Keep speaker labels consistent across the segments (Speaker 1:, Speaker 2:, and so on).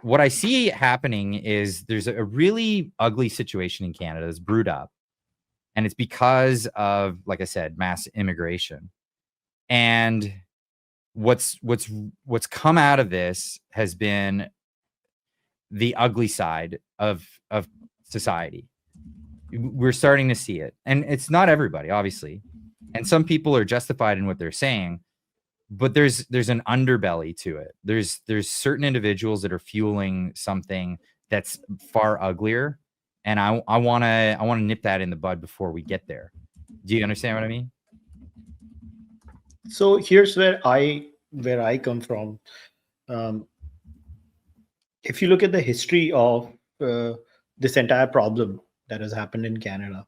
Speaker 1: what I see happening is there's a really ugly situation in Canada that's brewed up, and it's because of, like I said, mass immigration. And what's come out of this has been the ugly side of society. We're starting to see it, and it's not everybody, obviously, and some people are justified in what they're saying, but there's an underbelly to it. There's certain individuals that are fueling something that's far uglier, and I want to nip that in the bud before we get there. Do you understand what I mean?
Speaker 2: So here's where I come from. If you look at the history of this entire problem that has happened in Canada,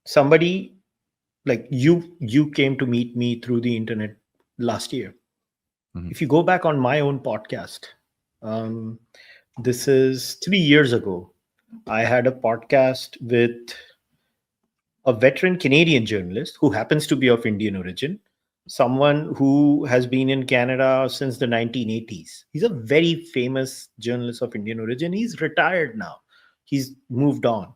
Speaker 2: somebody like you came to meet me through the internet last year.
Speaker 1: Mhm.
Speaker 2: If you go back on my own podcast, this is 3 years ago, I had a podcast with a veteran Canadian journalist who happens to be of Indian origin, someone who has been in Canada since the 1980s. He's a very famous journalist of Indian origin. He's retired now. He's moved on.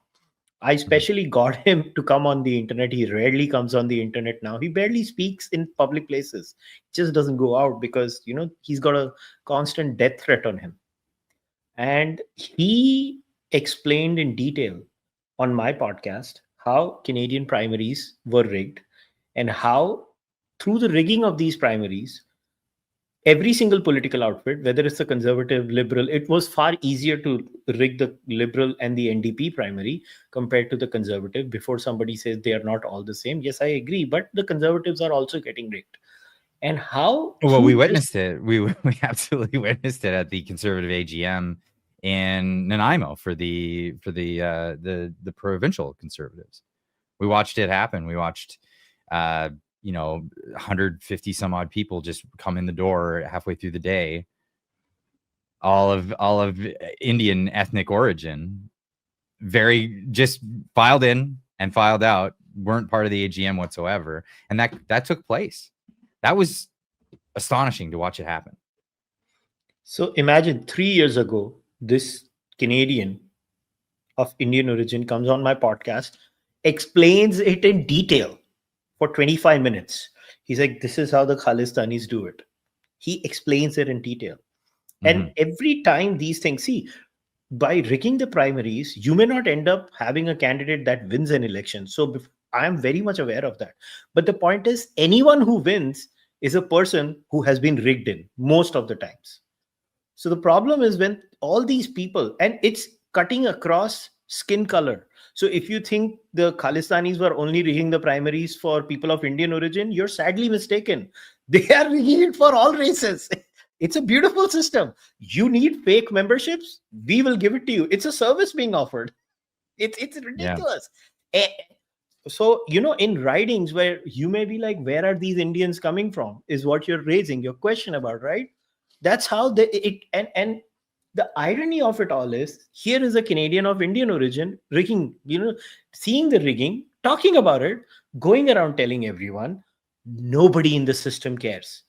Speaker 2: I especially got him to come on the internet. He rarely comes on the internet now. He barely speaks in public places. He just doesn't go out because, he's got a constant death threat on him. And he explained in detail on my podcast how Canadian primaries were rigged and how, through the rigging of these primaries, every single political outfit, whether it's the conservative, liberal, it was far easier to rig the liberal and the NDP primary compared to the conservative. Before somebody says they are not all the same, yes, I agree, but the conservatives are also getting rigged. And how?
Speaker 1: Well, we witnessed it. We absolutely witnessed it at the conservative AGM in Nanaimo for the provincial conservatives. We watched it happen. We watched 150 some odd people just come in the door halfway through the day, all of Indian ethnic origin, very just filed in and filed out, weren't part of the AGM whatsoever. And that took place. That was astonishing to watch it happen.
Speaker 2: So imagine 3 years ago, this Canadian of Indian origin comes on my podcast, explains it in detail for 25 minutes. He's like, this is how the Khalistanis do it. He explains it in detail. And every time these things, see, by rigging the primaries, you may not end up having a candidate that wins an election. So I am very much aware of that. But the point is, anyone who wins is a person who has been rigged in most of the times. So the problem is when all these people, and it's cutting across skin color. So if you think the Khalistanis were only rigging the primaries for people of Indian origin, you're sadly mistaken. They are rigging it for all races. It's a beautiful system. You need fake memberships, we will give it to you. It's a service being offered. It's ridiculous. Yeah. So, in ridings where you may be like, where are these Indians coming from, is what you're raising your question about, right? That's how and the irony of it all is, here is a Canadian of Indian origin rigging, seeing the rigging, talking about it, going around telling everyone. Nobody in the system cares.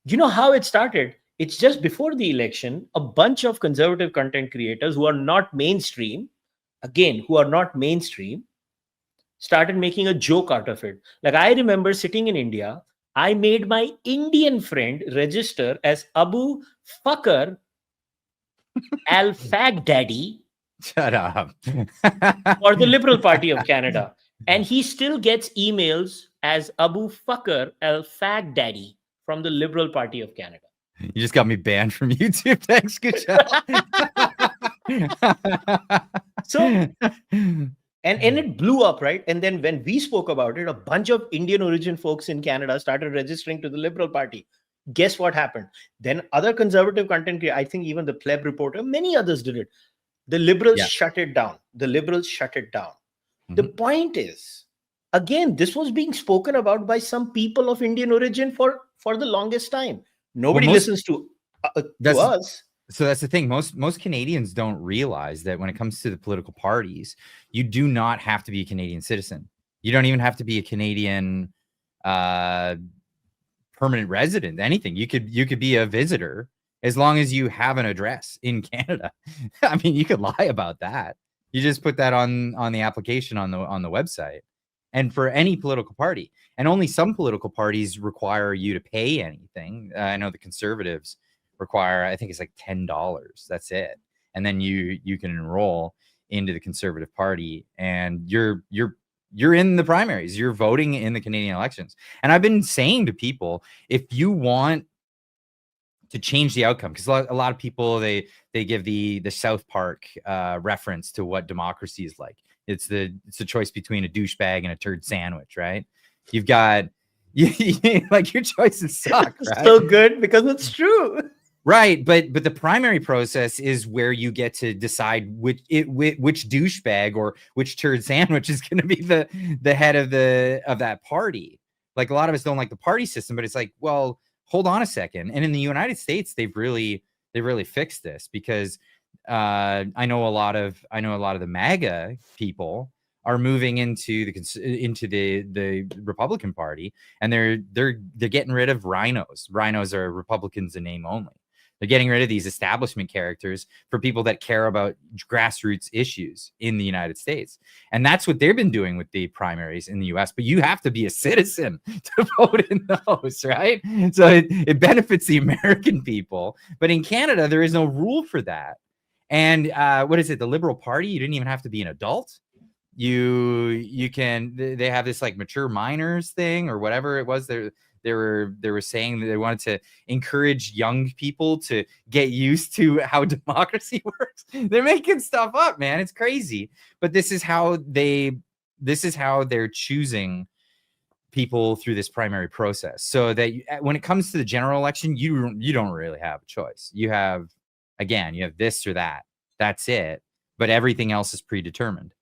Speaker 2: You know how it started? It's just before the election, a bunch of conservative content creators who are not mainstream, started making a joke out of it. Like, I remember sitting in India, I made my Indian friend register as Abu Fucker Al Fag Daddy.
Speaker 1: Shut up.
Speaker 2: For the Liberal Party of Canada. And he still gets emails as Abu Fucker Al Fag Daddy from the Liberal Party of Canada.
Speaker 1: You just got me banned from YouTube. Thanks, Kushal.
Speaker 2: So, and it blew up, right? And then when we spoke about it, a bunch of Indian origin folks in Canada started registering to the Liberal Party. Guess what happened? Then other conservative content creators, I think even the Pleb Reporter, many others did it. The Liberals shut it down. The point is, again, this was being spoken about by some people of Indian origin for the longest time. Nobody listens to us.
Speaker 1: So that's the thing. Most Canadians don't realize that when it comes to the political parties, you do not have to be a Canadian citizen. You don't even have to be a Canadian permanent resident. Anything. You could be a visitor as long as you have an address in Canada. I mean, you could lie about that. You just put that on the application on the website. And for any political party, and only some political parties require you to pay anything. I know the Conservatives require, I think it's like $10. That's it. And then you can enroll into the Conservative Party, and you're in the primaries. You're voting in the Canadian elections. And I've been saying to people, if you want to change the outcome, because a lot of people they give the South Park reference to what democracy is like. It's the choice between a douchebag and a turd sandwich, right? You've got like your choices suck, right?
Speaker 2: So good because it's true.
Speaker 1: Right, but the primary process is where you get to decide which douchebag or which turd sandwich is going to be the head of that party. Like, a lot of us don't like the party system, but it's like, well, hold on a second. And in the United States, they've really fixed this, because I know a lot of the MAGA people are moving into the Republican Party, and they're getting rid of rhinos. Rhinos are Republicans in name only. They're getting rid of these establishment characters for people that care about grassroots issues in the United States. And that's what they've been doing with the primaries in the US. But you have to be a citizen to vote in those, right? So it benefits the American people. But in Canada, there is no rule for that. And what is it? The Liberal Party, you didn't even have to be an adult. You can, they have this like mature minors thing or whatever it was. They were saying that they wanted to encourage young people to get used to how democracy works. They're making stuff up, man. It's crazy. But this is how they're choosing people through this primary process. So that when it comes to the general election, you don't really have a choice. You have this or that. That's it. But everything else is predetermined.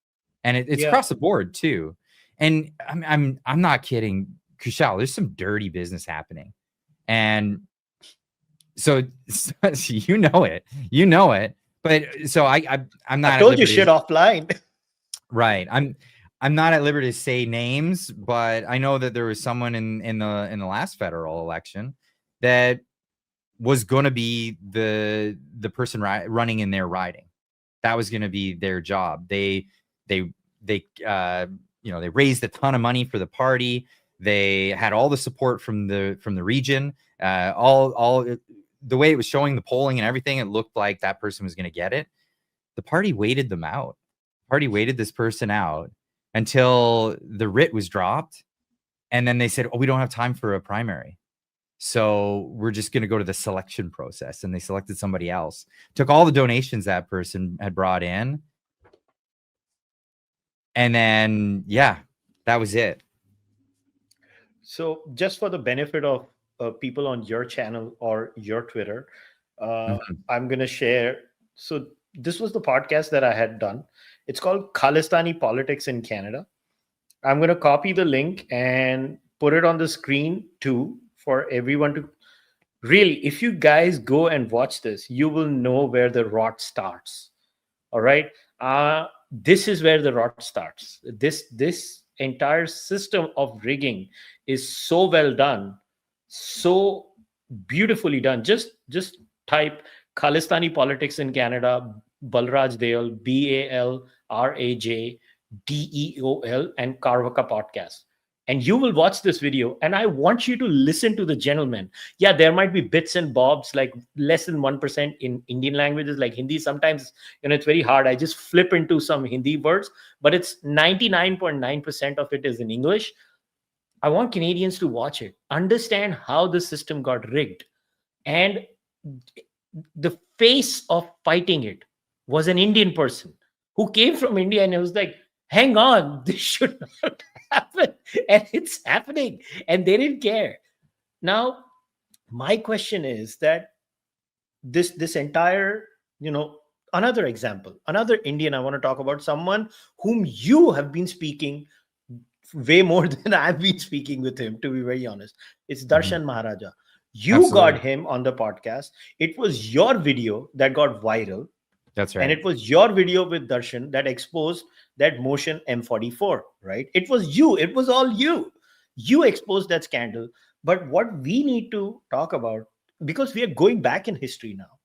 Speaker 1: And it's across the board too. And I'm not kidding, Kushal, there's some dirty business happening. And so you know it. But so I'm not,
Speaker 2: I told you shit offline.
Speaker 1: Right. I'm not at liberty to say names, but I know that there was someone in the last federal election that was going to be the person running in their riding. That was going to be their job. They raised a ton of money for the party. They had all the support from the region. All the way it was showing the polling and everything, it looked like that person was going to get it. The party waited them out. The party waited this person out until the writ was dropped, and then they said, "Oh, we don't have time for a primary, so we're just going to go to the selection process." And they selected somebody else. Took all the donations that person had brought in, and then that was it.
Speaker 2: So just for the benefit of people on your channel or your Twitter, I'm going to share. So this was the podcast that I had done. It's called Khalistani Politics in Canada. I'm going to copy the link and put it on the screen too for everyone to really, if you guys go and watch this, you will know where the rot starts. All right. This is where the rot starts. This entire system of rigging is so well done, so beautifully done. Just type Khalistani Politics in Canada, Balraj Deol, BALRAJ and Cārvāka podcast. And you will watch this video, and I want you to listen to the gentleman. Yeah, there might be bits and bobs, like less than 1% in Indian languages, like Hindi. Sometimes, it's very hard. I just flip into some Hindi words, but it's 99.9% of it is in English. I want Canadians to watch it, understand how the system got rigged. And the face of fighting it was an Indian person who came from India, and it was like, hang on, this should not happen. And it's happening. And they didn't care. Now, my question is that this entire, another example, another Indian I want to talk about, someone whom you have been speaking way more than I've been speaking with him, to be very honest. It's Darshan Maharaja. You
Speaker 1: Absolutely.
Speaker 2: got him on the podcast. It was your video that got viral.
Speaker 1: That's right.
Speaker 2: And it was your video with Darshan that exposed that motion M44, right? It was you. It was all you. You exposed that scandal. But what we need to talk about because we are going back in history now,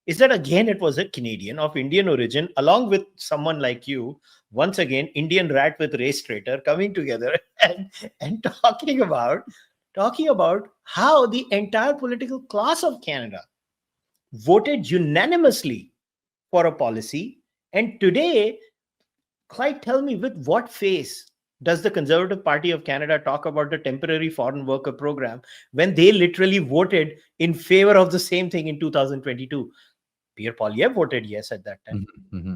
Speaker 2: is that again it was a Canadian of Indian origin, along with someone like you, once again Indian rat with race traitor, coming together and talking about how the entire political class of Canada voted unanimously for a policy. And today, Clyde, tell me, with what face does the Conservative Party of Canada talk about the temporary foreign worker program when they literally voted in favor of the same thing in 2022? Pierre Poilievre voted yes at that time.
Speaker 1: Mm-hmm.